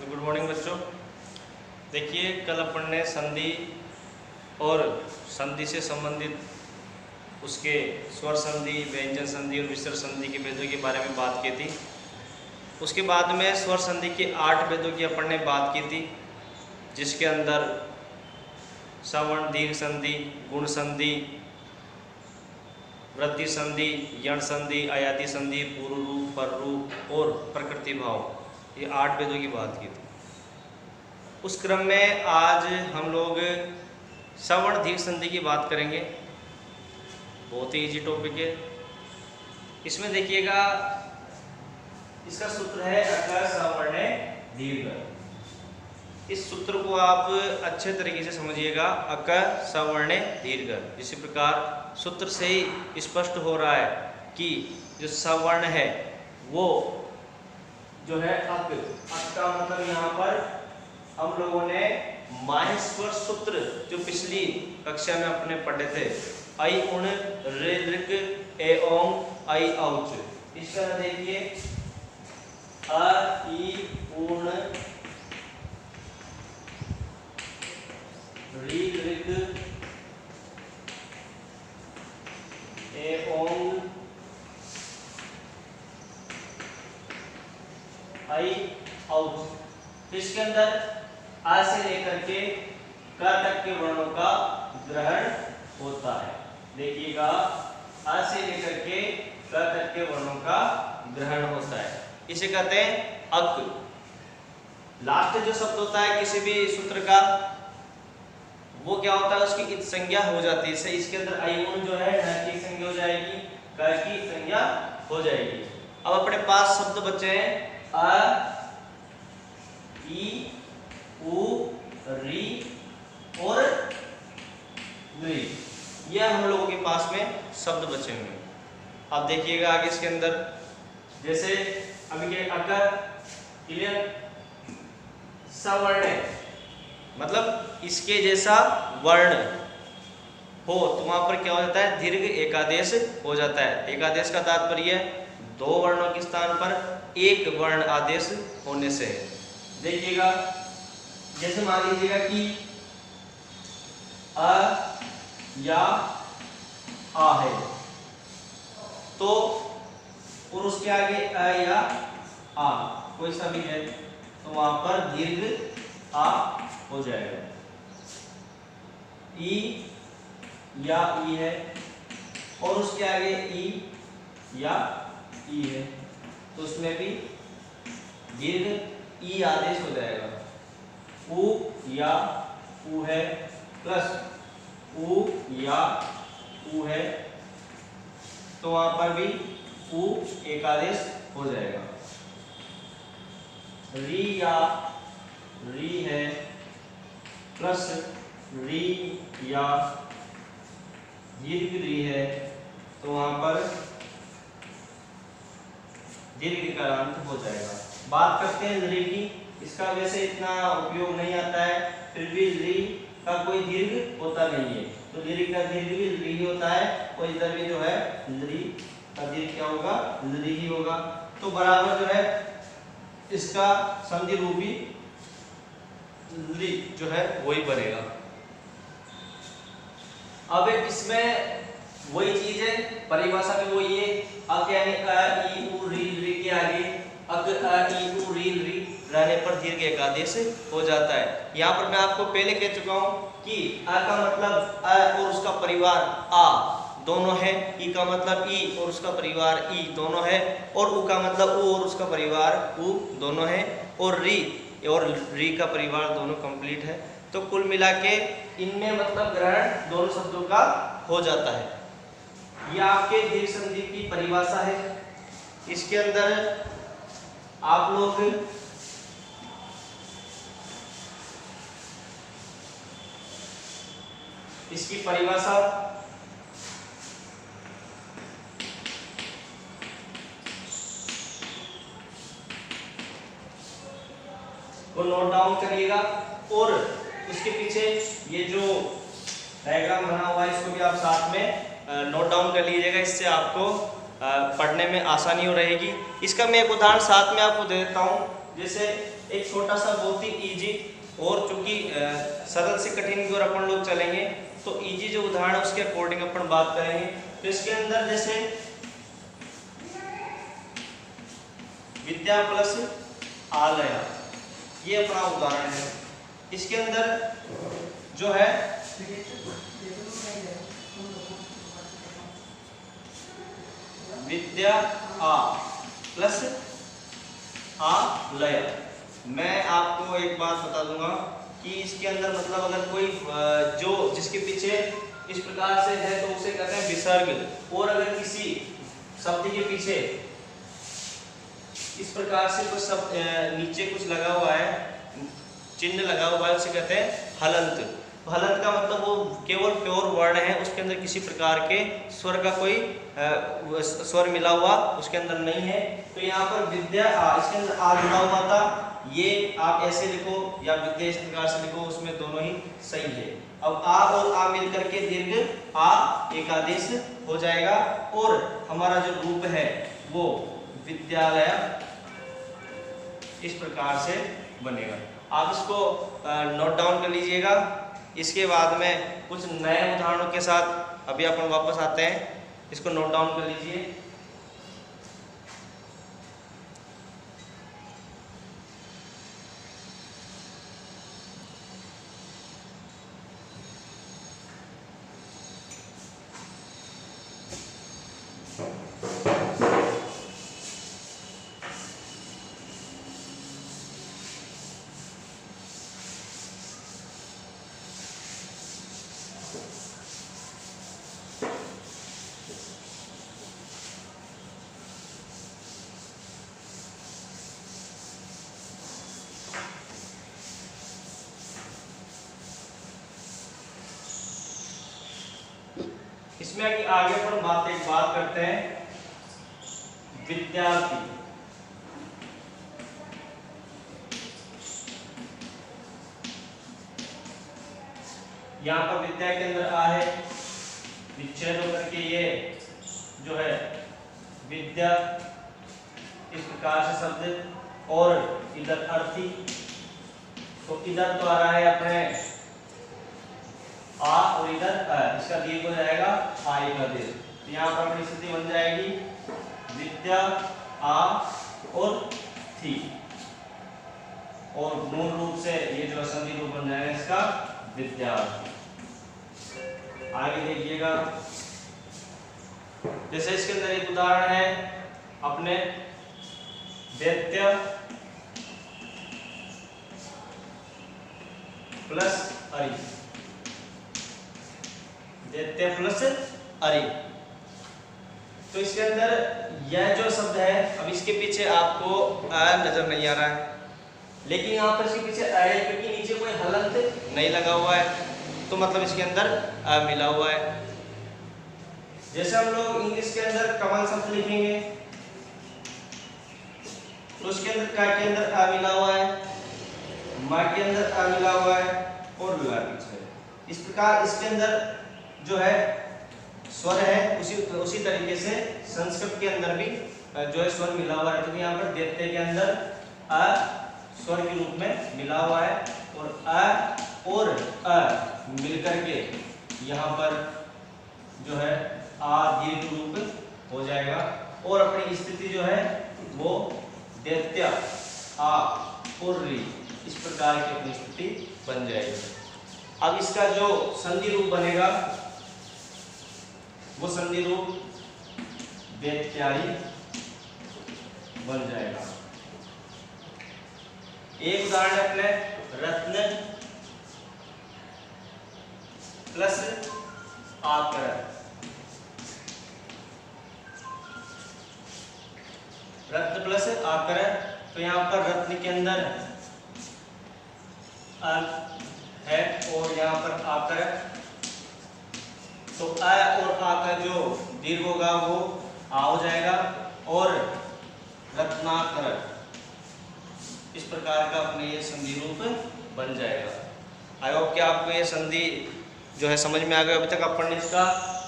तो good morning बच्चों। देखिए, कल अपन ने संधि और संधि से संबंधित उसके स्वर संधि, व्यंजन संधि और विसर्ग संधि के भेदों के बारे में बात की थी। उसके बाद में स्वर संधि के 8 भेदों की अपन ने बात की थी, जिसके अंदर सवर्ण दीर्घ संधि, गुण संधि, वृत्ति संधि, यण संधि, अयाति संधि, पूर्व रूप, पर रूप और प्रकृति भाव, ये 8 भेदों की बात की थी। उस क्रम में आज हम लोग सवर्ण दीर्घ संधि की बात करेंगे। बहुत ही इजी टॉपिक है। इसमें देखिएगा, इसका सूत्र है अकार सवर्ण दीर्घ। इस सूत्र को आप अच्छे तरीके से समझिएगा, अकार सवर्ण दीर्घ। इसी प्रकार सूत्र से ही स्पष्ट हो रहा है कि जो सवर्ण है वो जो है अक का मतलब यहाँ पर हम लोगों ने माहेश्वर सूत्र जो पिछली कक्षा में अपने पढ़े थे, ऐ उण ऋ ऋक ए ओं ऐ औच। इसका देखिए अ ई उण ऋ ऋक ए ओं ऐ औच। इसके अंदर आ से लेकर के क तक के वर्णों का ग्रहण होता है। देखिएगा, आ से लेकर के क तक के वर्णों का ग्रहण होता है। इसे कहते हैं अक। लास्ट जो शब्द होता है किसी भी सूत्र का, वो क्या होता है, उसकी इत संज्ञा हो जाती है। इससे इसके अंदर आयुन जो है न की संज्ञा हो जाएगी, क की संज्ञा हो जाएगी। अब अपने पास शब्द बचे हैं अ, ई, उ, री और री। ये हम लोगों के पास में शब्द बचे हुए हैं। अब देखिएगा आगे इसके अंदर, जैसे अभी के अकर क्लियर, सवर्ण मतलब इसके जैसा वर्ण हो तो वहां पर क्या हो जाता है, दीर्घ एकादेश हो जाता है। एकादेश का तात्पर्य दो वर्णों के स्थान पर एक वर्ण आदेश होने से है। देखिएगा, जैसे मान लीजिएगा कि अ या आ है, तो और उसके आगे अ या आ कोई सा भी है तो वहां पर दीर्घ आ हो जाएगा। ई या ई है और उसके आगे ई या ई है तो उसमें भी दीर्घ ई आदेश हो जाएगा। उ या उ है प्लस उ या उ है तो वहां पर भी उ एक आदेश हो जाएगा। री या री है प्लस री या दीर्घ री है तो वहां पर दीर्घ का अंत हो जाएगा। बात करते हैं री की। इसका वैसे इतना उपयोग नहीं आता है, फिर भी री का कोई दीर्घ होता नहीं है, तो री का दीर्घ भी री ही होता है। और इधर भी जो है री का दीर्घ क्या होगा, री ही होगा। तो बराबर जो है इसका संधि रूपी री जो है वही बनेगा। अब इसमें वही चीज है, परिभाषा में वही है। अब यानी अ ई उ री री के आगे अक अ ई उ री री रहने पर दीर्घ एकादेश हो जाता है। यहाँ पर मैं आपको पहले कह चुका हूँ कि अ का मतलब अ और उसका परिवार आ दोनों है, ई का मतलब ई और उसका परिवार ई दोनों है, और उ का मतलब उ और उसका परिवार उ दोनों है, और री का परिवार दोनों कंप्लीट है। तो कुल मिला के इनमें मतलब ग्रहण दोनों शब्दों का हो जाता है। ये आपके दीर्घ संधि की परिभाषा है। इसके अंदर आप लोग इसकी परिभाषा को नोट डाउन करिएगा, और उसके पीछे ये जो डायग्राम बना हुआ है इसको भी आप साथ में नोट डाउन कर लीजिएगा। इससे आपको पढ़ने में आसानी हो रहेगी। इसका मैं एक उदाहरण साथ में आपको दे देता हूँ। जैसे एक छोटा सा बहुत ही इजी और चूंकि सरल से कठिन की ओर अपन लोग चलेंगे तो इजी जो उदाहरण है उसके अकॉर्डिंग अपन बात करेंगे। तो इसके अंदर जैसे विद्या प्लस आलया, ये अपना उदाहरण है। इसके अंदर जो है विद्या आ प्लस आलय। मैं आपको एक बात बता दूंगा कि इसके अंदर मतलब अगर कोई जो जिसके पीछे इस प्रकार से है तो उसे कहते हैं विसर्ग, और अगर किसी शब्द के पीछे इस प्रकार से कुछ शब्द नीचे कुछ लगा हुआ है, चिन्ह लगा हुआ है, उसे कहते हैं हलंत। हलंत का मतलब वो केवल प्योर वर्ण है, उसके अंदर किसी प्रकार के स्वर का कोई स्वर मिला हुआ उसके अंदर नहीं है। तो यहाँ पर विद्या इसके अंदर आ जुड़ा हुआ था, ये आप ऐसे लिखो या विद्या इस प्रकार से लिखो, उसमें दोनों ही सही है। अब आ और आ मिलकर के दीर्घ आ एकादेश हो जाएगा और हमारा जो रूप है वो विद्यालय इस प्रकार से बनेगा। आप इसको नोट डाउन कर लीजिएगा। इसके बाद में कुछ नए उदाहरणों के साथ अभी अपन वापस आते हैं, इसको नोट डाउन कर लीजिए। इसमें आगे अपन एक बात करते हैं विद्यार्थी। यहाँ पर विद्या के अंदर आ है, विच्छेद होकर के ये जो है विद्या इस प्रकार से शब्द, और इधर अर्थी, तो इधर तो आ रहा है अपने आ और इधर इसका दीर्घ हो जाएगा आ का दीर्घ। तो यहाँ पर अपनी स्थिति बन जाएगी विद्या आ और थी, और मूल रूप से ये जो संधि रूप बन जाएगा इसका विद्यार्थी। आगे देखिएगा, जैसे इसके अंदर एक उदाहरण है अपने दैत्य प्लस अरि, दैत्य प्लस अरि। तो इसके अंदर यह जो शब्द है, अब इसके पीछे आपको अ नजर नहीं आ रहा है, लेकिन यहाँ पर इसके पीछे अ है क्योंकि नीचे कोई हलंत नहीं लगा हुआ है, तो मतलब इसके अंदर अ मिला हुआ है। जैसे हम लोग इंग्लिश के अंदर कमल शब्द लिखेंगे तो उसके अंदर का के अंदर अ मिला हुआ है, माँ के अंदर अ मिला हुआ है और लुआ पीछे। इस प्रकार इसके अंदर जो है स्वर है, उसी तरीके से संस्कृत के अंदर भी जो है स्वर मिला हुआ है। तो यहाँ पर दैत्य के अंदर अ स्वर के रूप में मिला हुआ है, और अ और अ मिलकर के यहाँ पर जो है आ दीर्घ रूप हो जाएगा, और अपनी स्थिति जो है वो दैत्य आ और री, इस प्रकार की अपनी स्थिति बन जाएगी। अब इसका जो संधि रूप बनेगा वो संधि रूप दैत्यायी बन जाएगा। एक उदाहरण है अपने रत्न प्लस आकर। रत्न प्लस आकर, तो यहाँ पर रत्न के अंदर है और यहाँ पर आकर, तो अ और आ का जो दीर्घ होगा वो आ हो जाएगा, और रत्नाकर इस प्रकार का अपने ये संधि रूप बन जाएगा। आई होप कि आपको ये संधि जो है समझ में आ गया। अभी तक अपन ने इसका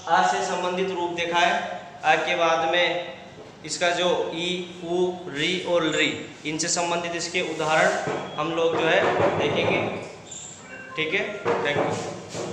आ से संबंधित रूप देखा है। आ के बाद में इसका जो ई, उ, री और री, इनसे संबंधित इसके उदाहरण हम लोग जो है देखेंगे। ठीक है, थैंक यू।